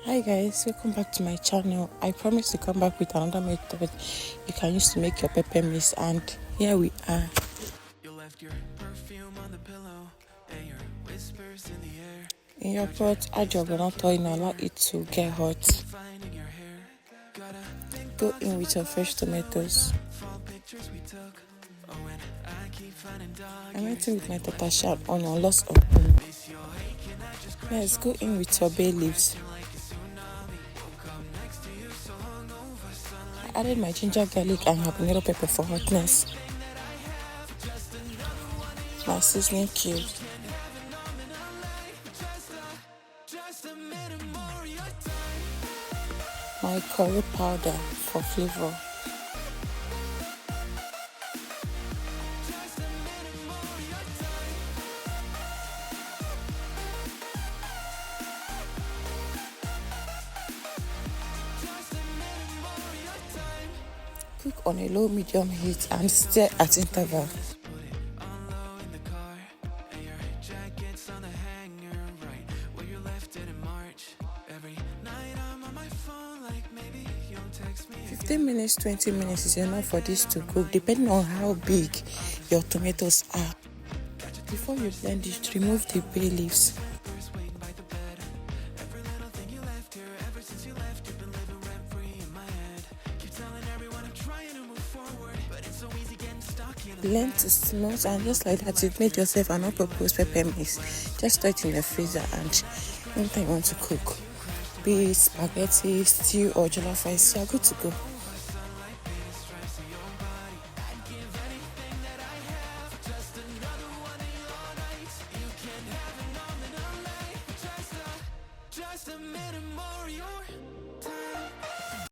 Hi guys, welcome back to my channel. I promise to come back with another method you can use to make your pepper mix, and here we are. You left your perfume on the pillow and your whispers in the air. In your pot, add your groundnut oil and allow it to get hot. Finding your hair. Got a pink Go box in with your fresh tomatoes. fall pictures we took. Oh, and I keep finding dog I went in with my ears. tatasha and onion, lots of onion. Miss your hate, can I just Yes, go in with your bay leaves. like a tsunami? Woke up next to you, so hungover, sunlight. I added my ginger, garlic and habanero pepper for hotness. My seasoning cubes. Just a minute more, your My curry powder for flavor. Cook on a low medium heat and stir at interval. and your jacket's on the hanger, right where you left it in March. Every night I'm on my phone, like maybe you'll text me. 15 minutes, 20 minutes is enough for this to cook, depending on how big your tomatoes are. Before you blend it, remove the bay leaves. Waiting by the bed. Every little thing you left here, ever since you left, you've been living rent free in my head. Keep telling everyone I'm trying to move forward, but it's so easy getting stuck in the Blend to smooth, and just like that, you've made yourself an all-purpose pepper mix. Just store it in the freezer, and anytime you want to cook, be it spaghetti, stew, or jollof rice, you're good to go. just a minute more. Your